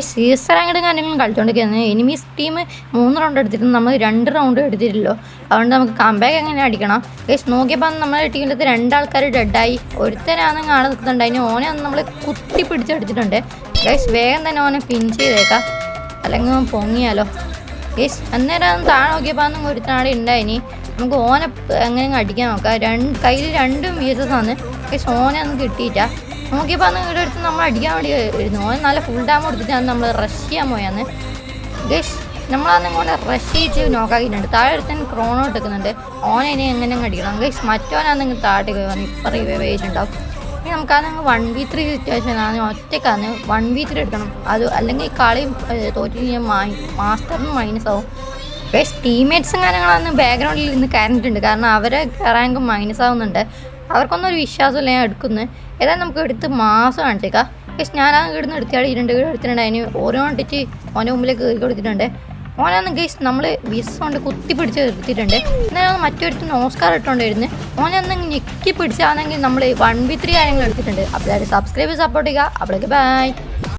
Caesar അങ്ങോട്ടും കാര്യങ്ങളും കളിച്ചുകൊണ്ടിരിക്കുന്നത്. Enemies team 3 round എടുത്തിട്ട് നമ്മൾ 2 റൗണ്ട് എടുത്തിട്ടില്ലോ. അതുകൊണ്ട് നമുക്ക് കംബാക്ക് എങ്ങനെ അടിക്കണം. നോക്കിയപ്പോൾ നമ്മുടെ ടീമിലത്തെ 2 ആൾക്കാർ ഡെഡായി. ഒരുത്തനാണെന്ന് കാണാൻ നിൽക്കുന്നുണ്ട്. അതിന് ഓനെ ഒന്ന് നമ്മൾ കുത്തി പിടിച്ചെടുത്തിട്ടുണ്ട്. വേഗം തന്നെ ഓനെ പിൻ ചെയ്തേക്കാം, അല്ലെങ്കിൽ ഓൻ പൊങ്ങിയാലോ. അന്നേരം താഴെ നോക്കിയപ്പോൾ ഒരുത്തനാടെ ഉണ്ടായിനി. നമുക്ക് ഓനെ എങ്ങനെ അടിക്കാൻ നോക്കാം. കയ്യിൽ 2 വീസസാണ്. ഓനെ ഒന്നും കിട്ടിയിട്ടാ. നോക്കിയപ്പോൾ ഇവിടെ അടുത്ത് നമ്മൾ അടിക്കാൻ വേണ്ടി വരുന്നു. ഓൻ നല്ല ഫുൾ ഡാം കൊടുത്തിട്ടാണ് നമ്മൾ റഷ് ചെയ്യാൻ പോയാന്ന്. നമ്മളന്ന് റഷ് ചെയ്ത് നോക്കാക്കിയിട്ടുണ്ട്. താഴെ അടുത്തന്നെ ക്രോണോ എടുക്കുന്നുണ്ട്. ഓനെ ഇനി എങ്ങനെ അടിക്കണം. മറ്റോനാണെങ്കിൽ താഴേക്ക് വന്ന് ഇപ്പം റിവൈവേജിട്ടുണ്ടാവും. ഇനി നമുക്കത് 1v3 സിറ്റുവേഷനാണ്. ഒറ്റക്കാണ് 1v3 എടുക്കണം. അത് അല്ലെങ്കിൽ കളി തോറ്റു കഴിഞ്ഞാൽ മാസ്റ്ററിന് മൈനസ് ആവും. ടീംമേറ്റ്സും കാര്യങ്ങളൊന്നും ബാക്ക്ഗ്രൗണ്ടിൽ ഇരുന്ന് കയറിയിട്ടുണ്ട്. കാരണം അവരെ റാങ്ക് മൈനസ് ആവുന്നുണ്ട്. അവർക്കൊന്നും ഒരു വിശ്വാസമില്ല ഞാൻ എടുക്കുന്നത്. ഏതായാലും നമുക്ക് എടുത്ത് മാസം കാണിച്ചേക്കാം. ഞാനാ ഇവിടുന്ന് എടുത്തിയാടി 2 വീട് എടുത്തിട്ടുണ്ട്. അതിന് ഓരോ ഇട്ടിട്ട് ഓൻ്റെ മുമ്പിലേക്ക് കയറി കൊടുത്തിട്ടുണ്ട്. ഓനാന്ന് നമ്മൾ വിസ് കൊണ്ട് കുത്തി പിടിച്ച് എടുത്തിട്ടുണ്ട്. എന്നാലും മറ്റൊരുത്തിന് ഓസ്കാർ ഇട്ടുകൊണ്ടിരുന്നു. ഓനൊന്ന് ഞെക്കി പിടിച്ചാണെങ്കിൽ നമ്മൾ 1v3 കാര്യങ്ങൾ എടുത്തിട്ടുണ്ട്. അപ്പോൾ സബ്സ്ക്രൈബ് സപ്പോർട്ട് ചെയ്യുക. അപ്പോഴേക്ക് ബൈ.